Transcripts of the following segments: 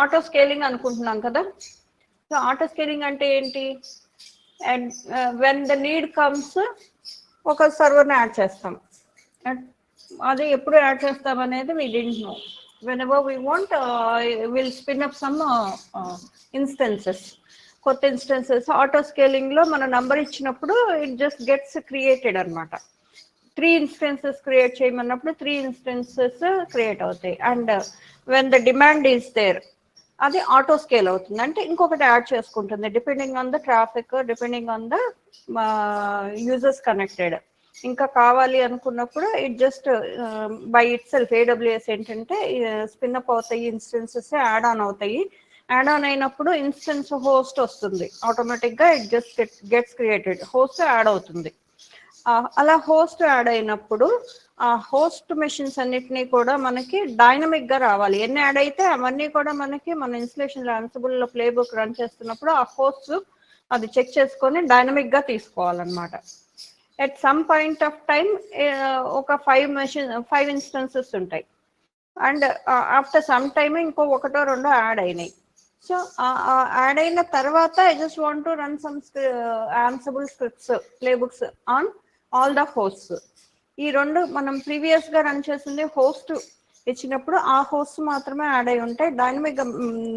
Auto scaling అనుకుంటున్నాం కదా. So auto scaling అంటే ఏంటి? And when the need comes ఒక సర్వర్ని యాడ్ చేస్తాం. అది ఎప్పుడు యాడ్ చేస్తాం అనేది we didn't know. whenever we want we'll spin up some instances, కొత్త ఇన్స్టెన్సెస్. ఆటో స్కేలింగ్ లో మన నంబర్ ఇచ్చినప్పుడు ఇట్ జస్ట్ గెట్స్ క్రియేటెడ్ అనమాట. 3 ఇన్స్టెన్సెస్ క్రియేట్ చేయమన్నప్పుడు 3 ఇన్స్టెన్సెస్ క్రియేట్ అవుతాయి. And when the demand is there అది ఆటో స్కేల్ అవుతుంది. అంటే ఇంకొకటి యాడ్ చేసుకుంటుంది depending on the traffic, depending on the users connected. ఇంకా కావాలి అనుకున్నప్పుడు it just by itself AWS ఏంటంటే స్పిన్ అప్ అవుతాయి, ఇన్స్టెన్సెస్ యాడ్ ఆన్ అవుతాయి. యాడ్ ఆన్ అయినప్పుడు ఇన్స్టెన్స్ హోస్ట్ వస్తుంది ఆటోమేటిక్గా. It just gets created, host add అవుతుంది. అలా హోస్ట్ యాడ్ అయినప్పుడు ఆ హోస్ట్ మెషిన్స్ అన్నిటినీ కూడా మనకి డైనమిక్ గా రావాలి. ఎన్ని యాడ్ అయితే అవన్నీ కూడా మనకి మన ఇన్స్టలేషన్ అన్సిబుల్ లో ప్లే బుక్ రన్ చేస్తున్నప్పుడు ఆ హోస్ట్ అది చెక్ చేసుకొని డైనమిక్ గా తీసుకోవాలన్నమాట. At some point of time ఒక 5 ఇన్స్టెన్సెస్ ఉంటాయి. అండ్ ఆఫ్టర్ సమ్ టైమ్ ఇంకో 1-2 యాడ్ అయినాయి. సో యాడ్ అయిన తర్వాత I just want to run some ఆన్సిబుల్ scripts play books on all the hosts. ఈ రెండు మనం ప్రీవియస్ గా రన్ చేసింది హోస్ట్ ఇచ్చినప్పుడు ఆ హోస్ట్ మాత్రమే యాడ్ అయి ఉంటాయి. డైనమిక్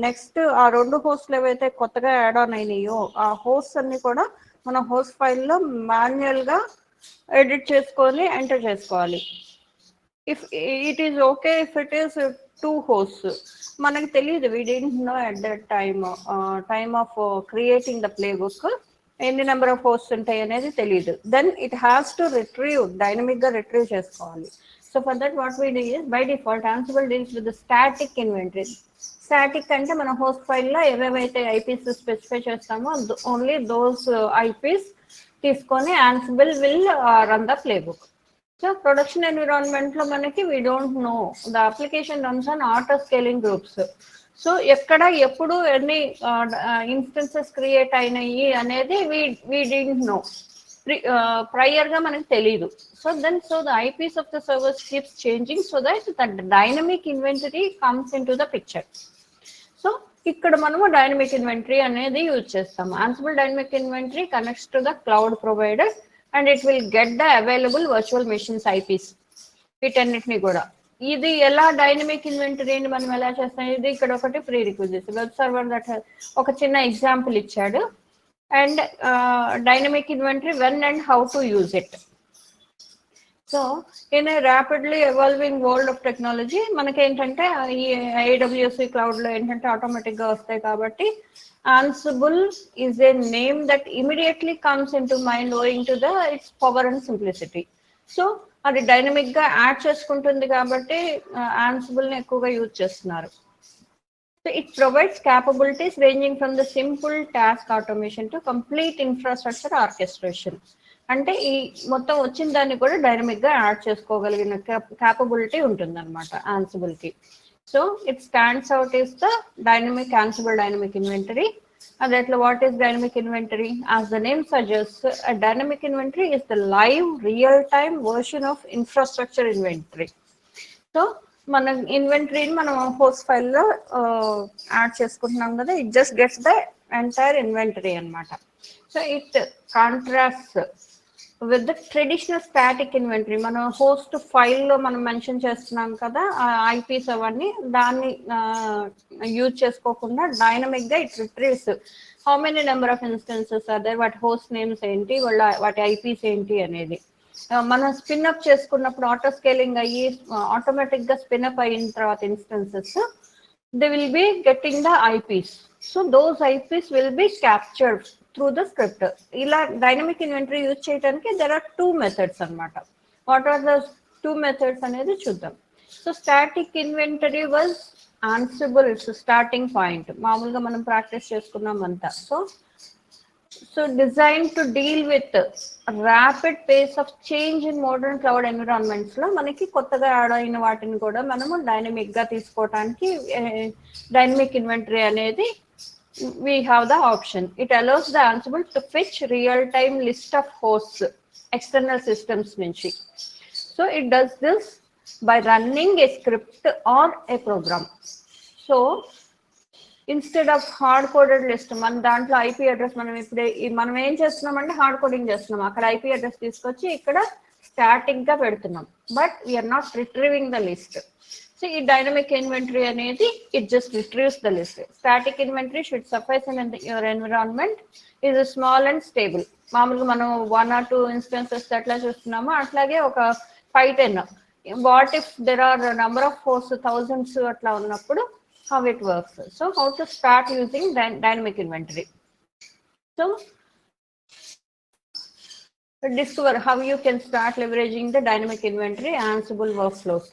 నెక్స్ట్ ఆ 2 హోస్ట్లు ఏవైతే కొత్తగా యాడ్ ఆన్ అయినాయో ఆ హోస్ట్ అన్ని కూడా మన హోస్ట్ ఫైల్లో మాన్యువల్ గా ఎడిట్ చేసుకొని ఎంటర్ చేసుకోవాలి. If it is okay if it is 2 hosts, మనకు తెలియదు, we didn't know at that time of creating the playbook ఎన్ని నెంబర్ ఆఫ్ హోస్ట్ ఉంటాయి అనేది తెలియదు. Then it has to retrieve, dynamic గా రిట్రీవ్ చేసుకోవాలి. So for that what we do is by default Ansible deals with static inventory. Static అంటే మన host ఫైల్లో ఏవేవైతే ఐపీస్ స్పెసిఫై చేస్తామో ఓన్లీ దోస్ ఐపీస్ తీసుకొని ఆన్సిబుల్ will run the play book. So production environment లో మనకి we don't know, the application runs on auto scaling groups. So ఎక్కడ ఎప్పుడు ఎన్ని ఇన్స్టెన్సెస్ క్రియేట్ అయినాయి అనేది వీ డిడ్ంట్ నో, ప్రైయర్ గా మనకు తెలియదు. So the eyepiece of the servers keeps changing so that the dynamic inventory comes in to the picture. So ఇక్కడ మనము డైనమిక్ ఇన్వెంటరీ అనేది యూజ్ చేస్తాము. ఆన్సిబుల్ dynamic inventory connects to the cloud provider and it will get the available virtual machines eyepiece. వీటన్నిటిని కూడా ఇది ఎలా dynamic ఇన్వెంటరీని మనం ఎలా చేస్తాం, ఇది ఇక్కడ ఒకటి pre requisites. Web server that ఒక చిన్న ఎగ్జాంపుల్ ఇచ్చాడు. And dynamic inventory when and how to use it. So in a rapidly evolving world of technology మనకేంటంటే ఈ ఏడబ్ల్యూఎస్ క్లౌడ్ లో ఏంటంటే ఆటోమేటిక్ గా వస్తాయి కాబట్టి Ansible is a name that immediately comes into mind owing to the its power and simplicity. So అది dynamic గా add చేసుకుంటుంది కాబట్టి Ansible ని ఎక్కువగా యూజ్ చేస్తున్నారు. So it provides capabilities ranging from the simple task automation to complete infrastructure orchestration. అంటే ఈ మొత్తం వచ్చిన దాన్ని కూడా డైనమిక్ గా యాడ్ చేసుకోగలిగిన క్యాపబిలిటీ ఉంటుంది అనమాట Ansible కి. So it stands out is the dynamic Ansible dynamic inventory. And what is dynamic inventory? As the name suggests, a dynamic inventory is the live real-time version of infrastructure inventory. So మన ఇన్వెంటరీని మనం host ఫైల్లో add చేసుకుంటున్నాం కదా, it just gets the entire inventory అనమాట. So it contrast with the traditional static inventory. మనం host ఫైల్లో మనం mention చేస్తున్నాం కదా ఐపీస్ అవన్నీ, దాన్ని యూజ్ చేసుకోకుండా డైనమిక్ గా it రిట్రీవ్స్ how many number of instances అదే, వాటి హోస్ట్ నేమ్స్ ఏంటి, వాటి ఐపీస్ ఏంటి అనేది. మనం స్పిన్అప్ చేసుకున్నప్పుడు ఆటో స్కేలింగ్ అయ్యి ఆటోమేటిక్ గా స్పిన్అప్ అయిన తర్వాత instances they will be getting the eyepiece. So those eyepiece will be captured through the script. ఇలా డైనమిక్ ఇన్వెంటరీ యూజ్ చేయడానికి దెర్ ఆర్ 2 మెథడ్స్ అనమాట. వాట్ ఆర్ ద 2 మెథడ్స్ అనేది చూద్దాం. So static inventory was Ansible starting point, మామూలుగా మనం practice చేసుకున్నాం అంతా. So designed to deal with rapid pace of change in modern cloud environments లో మనకి కొత్తగా యాడ్ అయిన వాటిని కూడా మనము డైనమిక్ గా తీసుకోవడానికి డైనమిక్ ఇన్వెంటరీ అనేది we have the option. It allows the Ansible to fetch real-time list of hosts external systems నుంచి. So it does this by running a script or a program. So instead of hard coded list మన దాంట్లో IP address మనం ఇప్పుడే మనం ఏం చేస్తున్నామంటే hard coding చేస్తున్నాం, అక్కడ ఐపీ అడ్రస్ తీసుకొచ్చి ఇక్కడ స్టాటిక్ గా పెడుతున్నాం, but we're not retrieving the list. So ఈ డైనమిక్ ఇన్వెంటరీ అనేది it just retrieves the list. Static inventory should suffice in your environment is small and stable. మామూలుగా మనం 1 or 2 ఇన్స్టెన్సెస్ ఎట్లా చూస్తున్నామో అట్లాగే ఒక 5-10. What if there are number of host thousands అట్లా ఉన్నప్పుడు how it works. So how to start using dynamic inventory. So discover how you can start leveraging the dynamic inventory Ansible workflows.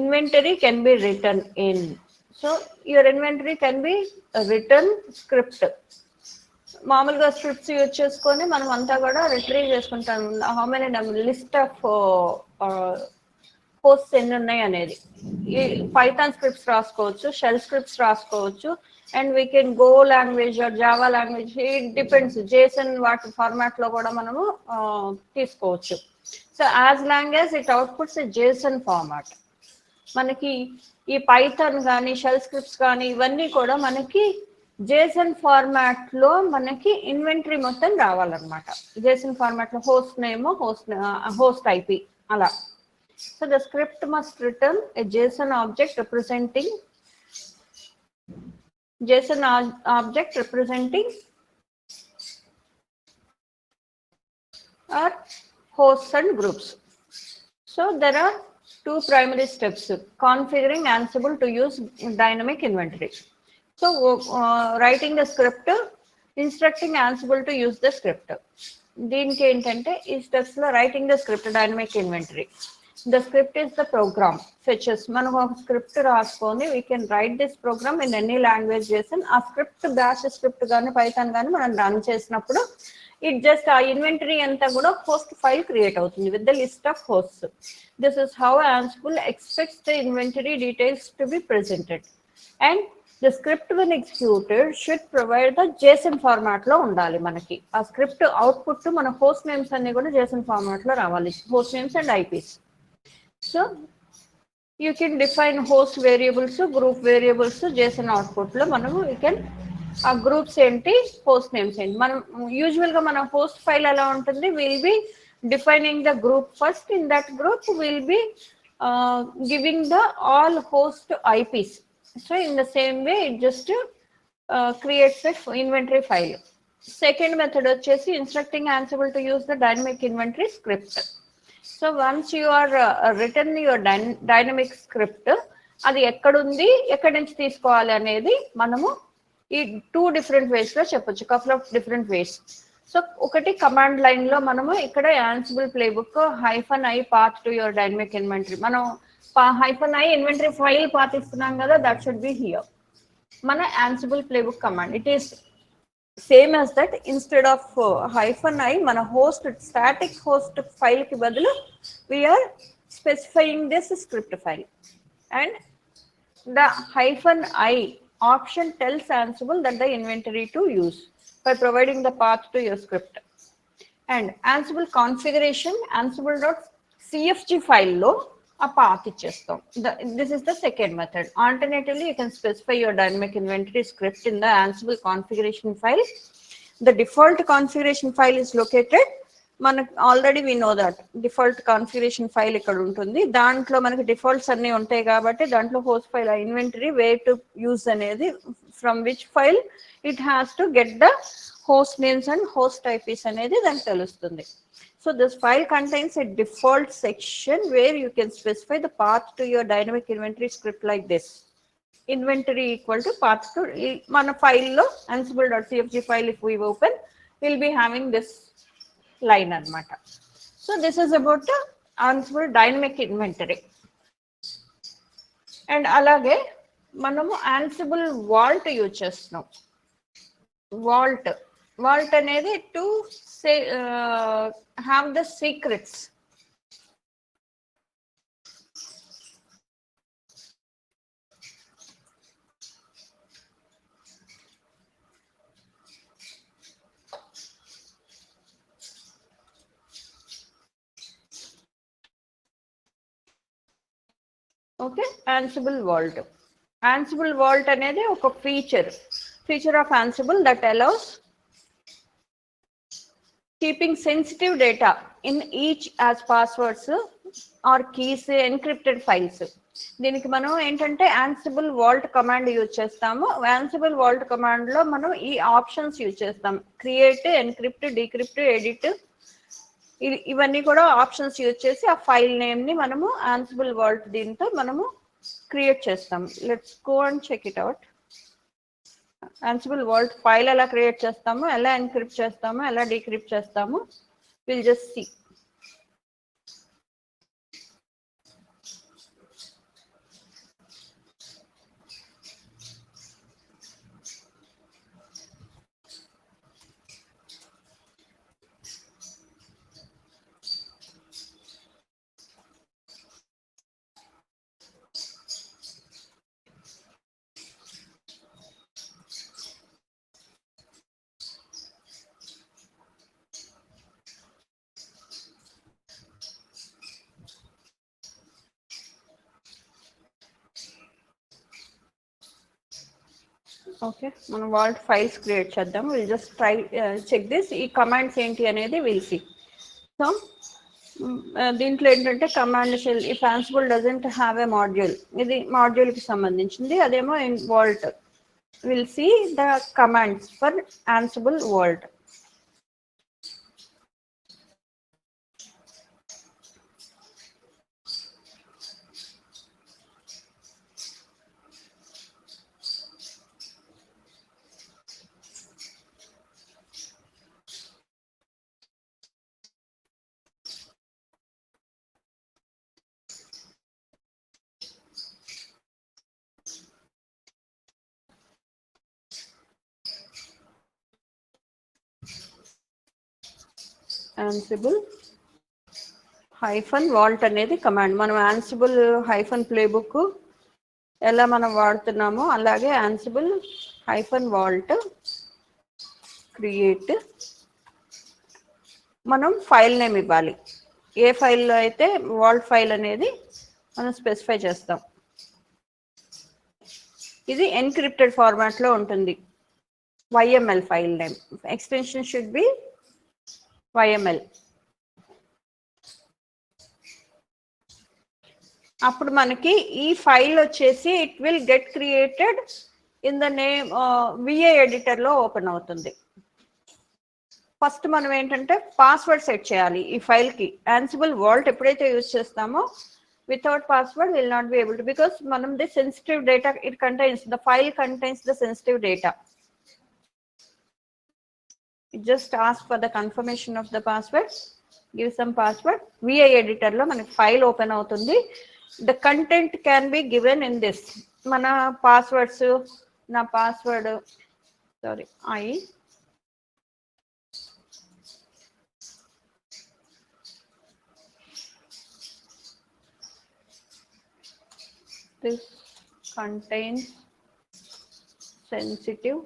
Inventory can be written in. So your inventory can be a written script. మామూలుగా scripts use చేసుకొని మనం అంతా కూడా retrieve చేసుకుంటాం how many list of hosts ఎన్ని ఉన్నాయి అనేది. ఈ పైథాన్ స్క్రిప్ట్స్ రాసుకోవచ్చు, షెల్ స్క్రిప్ట్స్ రాసుకోవచ్చు, and we can Go language or Java language, it depends. JSON వాటి ఫార్మాట్ లో కూడా మనము తీసుకోవచ్చు. So as long as it outputs JSON format. మనకి ఈ పైథాన్ కానీ షెల్ స్క్రిప్ట్స్ కానీ ఇవన్నీ కూడా మనకి జేసన్ ఫార్మాట్ లో మనకి ఇన్వెంటరీ మొత్తం రావాలన్నమాట. జేసన్ ఫార్మాట్ లో హోస్ట్ నేమ్, హోస్ట్ ఐపి అలా. So the script must return a JSON object representing our hosts and groups. So there are 2 primary steps: configuring Ansible to use dynamic inventory. So writing the script, instructing Ansible to use the script. దీనికి ఏంటంటే ఈ steps లో writing the script dynamic inventory. The script is the program fetches. మనం ఒక script రాసుకొని we can write this program in any language JSON. ఆ script Bosch script కానీ Python కానీ మనం రన్ చేసినప్పుడు ఇట్ జస్ట్ ఆ ఇన్వెంటరీ అంతా కూడా హోస్ట్ ఫైల్ క్రియేట్ అవుతుంది with the list of hosts. This is how Ansible expects the inventory details to be presented. And the script when executed should provide the JSON format లో ఉండాలి. మనకి ఆ script output మన host names అన్ని కూడా JSON format లో రావాలి, host names and eyepiece. So you can define host variables, group variables, JSON output లో మనము we can ఆ గ్రూప్స్ ఏంటి, హోస్ట్ నేమ్స్ ఏంటి. మనం యూజువల్ గా మన హోస్ట్ ఫైల్ ఎలా ఉంటుంది, will be defining the group first. In that group will be giving the all host IPs. So in the same way it just creates a inventory file. Second method వచ్చేసి instructing Ansible to use the dynamic inventory script. So once you are return your dynamic script, అది ఎక్కడుంది, ఎక్కడి నుంచి తీసుకోవాలి అనేది మనము ఈ 2 different ways లో చెప్పొచ్చు, couple of different ways. So ఒకటి కమాండ్ లైన్ లో మనము ఇక్కడ Ansible playbook -i path to your dynamic inventory, మనం -i ఇన్వెంటరీ ఫైల్ పాత్ ఇస్తున్నాం కదా, దట్ షుడ్ బి హియర్ మన Ansible playbook command. It is same as that. Instead of -i మన host static host file కి బదులు we're specifying this script file. And the -i option tells Ansible that the inventory to use by providing the path to your script. And Ansible configuration, ansible.cfg file లో ఆ path ఇచ్చేస్తాం. This is the second method. Alternatively, you can specify your dynamic inventory script in the Ansible configuration file. The default configuration file is located, మనకు already we know that default configuration file ఇక్కడ ఉంటుంది. దాంట్లో మనకి defaults అన్ని ఉంటాయి కాబట్టి దాంట్లో host file inventory way to use అనేది from which file it has to get the host names and host IPs అనేది దానికి తెలుస్తుంది. So this file contains a default section where you can specify the path to your dynamic inventory script like this. Inventory equal to path to మన ఫైల్లో ansible.cfg file if we open will be having this line anamata. So this is about the Ansible dynamic inventory. And alage manamu Ansible vault use chestunam. Vault anedi to say have the secrets. Okay, Ansible vault. Ansible Vault అనేది ఒక feature of Ansible that allows keeping sensitive data in each as passwords or keys encrypted files. దీనికి మనం ఏంటంటే Ansible Vault command use చేస్తాము. Ansible Vault command లో మనం ఈ options use చేస్తాం. క్రియేట్, ఎన్క్రిప్ట్, డీక్రిప్ట్, ఎడిట్, ఇవన్నీ కూడా ఆప్షన్స్ యూజ్ చేసి ఆ ఫైల్ నేమ్ ని మనము Ansible Vault దీంతో మనము క్రియేట్ చేస్తాం. Let's go and check it out. Ansible Vault file ఎలా క్రియేట్ చేస్తాము, ఎలా ఎన్క్రిప్ట్ చేస్తాము, ఎలా డీక్రిప్ట్ చేస్తాము, విల్ జస్ట్ సీ. ఓకే, మనం వాల్ట్ ఫైల్స్ క్రియేట్ చేద్దాం. Will just try check this. ఈ కమాండ్స్ ఏంటి అనేది విల్ సీ. సో దీంట్లో ఏంటంటే command shell if Ansible doesn't have a module, ఇది మాడ్యూల్కి సంబంధించింది. అదేమో in vault. Will see the commands for Ansible Vault. Ansible -Vault అనేది కమాండ్. మనం Ansible -playbook ఎలా మనం వాడుతున్నామో అలాగే Ansible -Vault క్రియేట్. మనం ఫైల్ నేమ్ ఇవ్వాలి. ఏ ఫైల్లో అయితే వాల్ట్ ఫైల్ అనేది మనం స్పెసిఫై చేస్తాం. ఇది ఎన్క్రిప్టెడ్ ఫార్మాట్లో ఉంటుంది. YML file name. Extension should be YML. అప్పుడు మనకి ఈ ఫైల్ వచ్చేసి it will get created in the name VA ఎడిటర్లో ఓపెన్ అవుతుంది. ఫస్ట్ మనం ఏంటంటే పాస్వర్డ్ సెట్ చేయాలి ఈ ఫైల్కి. Ansible Vault ఎప్పుడైతే యూజ్ చేస్తామో without password will not be able to, because మనం the sensitive data it contains, the file contains the sensitive data. It just asks for the confirmation of the password, give some password. VA editor లో మనకి file open అవుతుంది. The content can be given in this. మన passwords, నా password this contains sensitive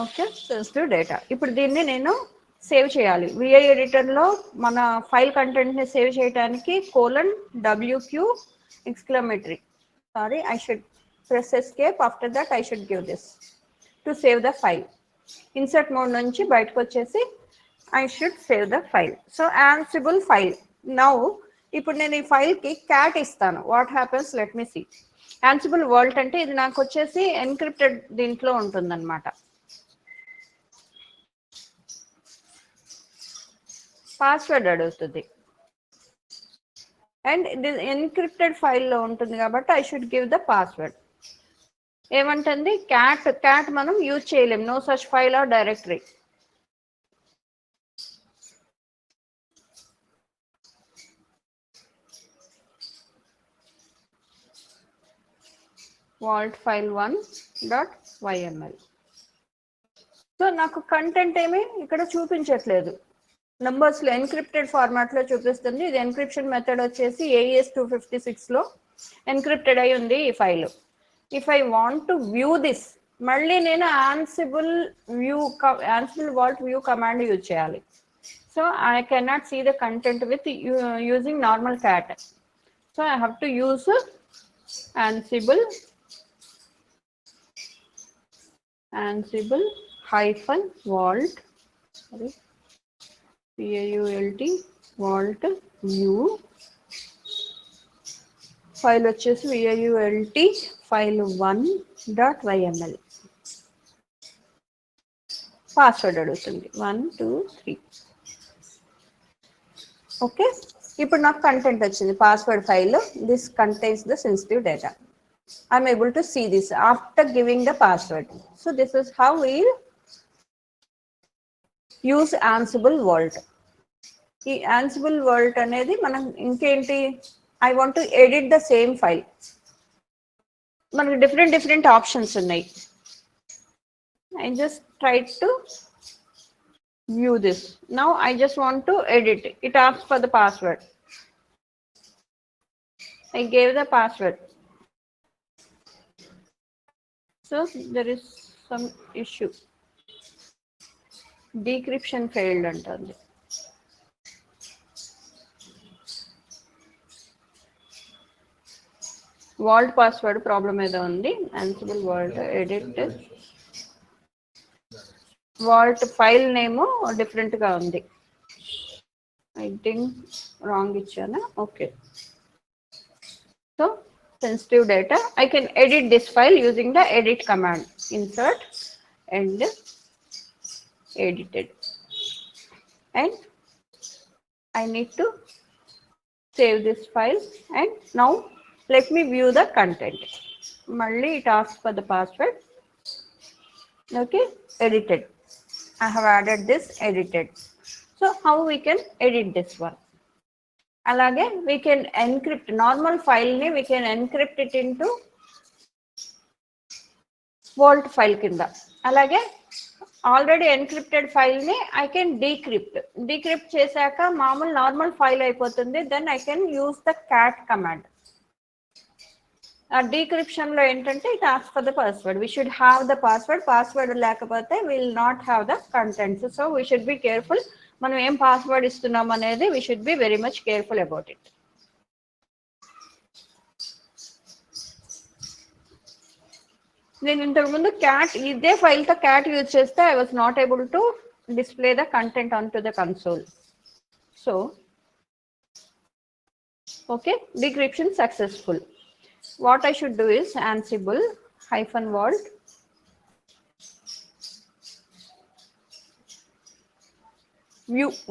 okay sensitive data. ఇప్పుడు దీన్ని నేను save చేయాలి. VA ఎడిటర్లో మన ఫైల్ కంటెంట్ని సేవ్ చేయడానికి :WQ exclamatory. Sorry, I should press escape. After that I should give this to save the file. Insert mode నుంచి బయటకు వచ్చేసి I should save the file. So Ansible file. Now ఇప్పుడు నేను ఈ ఫైల్కి క్యాట్ ఇస్తాను. What happens let me see. Ansible Vault అంటే ఇది నాకు వచ్చేసి ఎన్క్రిప్టెడ్ దీంట్లో ఉంటుందన్నమాట. పాస్వర్డ్ అడుగుతుంది అండ్ ఇది ఎన్క్రిప్టెడ్ ఫైల్లో ఉంటుంది కాబట్టి I should give the password. ఏమంటుంది క్యాట్ మనం యూజ్ చేయలేం, no such file or directory. vault file 1.yml. So నాకు కంటెంట్ ఏమి ఇక్కడ చూపించట్లేదు, నంబర్స్లో ఎన్క్రిప్టెడ్ ఫార్మాట్లో చూపిస్తుంది. ఇది ఎన్క్రిప్షన్ మెథడ్ వచ్చేసి AES 256లో ఎన్క్రిప్టెడ్ అయి ఉంది ఈ ఫైల్. If I want to view this, మళ్ళీ నేను Ansible vault view command use చేయాలి. So I cannot see the content with using normal cat. So I have to use Ansible hyphen vault, sorry, PAULT vault view file వచ్చేసి VAULT file 1.yml. Password అడుగుతుంది 1 2 3. Okay, ఇప్పుడు నాకు content వచ్చింది, password file. This contains the sensitive data. I'm able to see this after giving the password. So this is how we use Ansible vault. ఈ Ansible vault అనేది మనం ఇంకేంటి, I want to edit the same file. మనకి different options ఉన్నాయి. I just tried to view this. Now I just want to edit. It asks for the password. I gave the password. So there is some issue. Decryption failed అంటుంది. Vault password problem ఏదో ఉంది. Ansible vault edit vault file name డిఫరెంట్గా ఉంది. I think wrong ఇచ్చాను. Okay, so sensitive data, I can edit this file using the edit command. Insert and edited, and I need to save this file. And now let me view the content. Malli it asks for the password. Okay, edited. I have added this edited. So how we can edit this one? Alage we can encrypt normal file ni, we can encrypt it into vault file kinda. Alage already encrypted file ni I can decrypt chesaka maamul normal file అయిపోతుంది. Then I can use the cat command. Decryption లో ఏంటంటే it asks for the password. We should have the password లేకపోతే we will not have the contents. So we should be careful. మనం ఏం password ఇస్తున్నాం అనేది we should be very much careful about it. నేను ఇంతకుముందు cat ఇదే ఫైల్తో cat use చేస్తే I was not able to display the content onto the console. So okay, decryption successful. What I should do is Ansible hyphen vault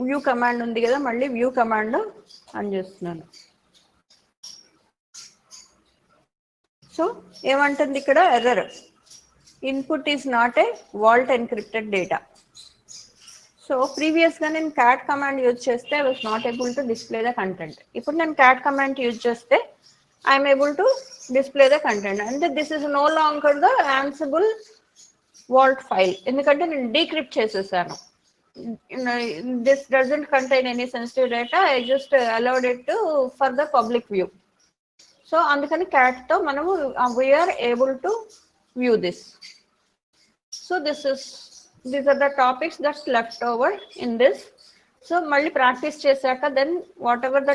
view command ఉంది కదా, మళ్ళీ view command on చేస్తున్నాను. So ఏమంటుంది ఇక్కడ, error, input is not a vault encrypted data. So ప్రీవియస్గా నేను cat command use చేస్తే I was not able to display the content. ఇప్పుడు నేను క్యాట్ కమాండ్ యూజ్ చేస్తే I am able to display the content, and this is no longer the Ansible vault file ఎందుకంటే నేను decrypt చేసేసాను. This doesn't contain any sensitive data. I just allowed it to for the public view. So అందుకని cat తో మనము we are able to view this. So these are the topics that's left over in this. So మళ్ళీ practice చేశాక then whatever the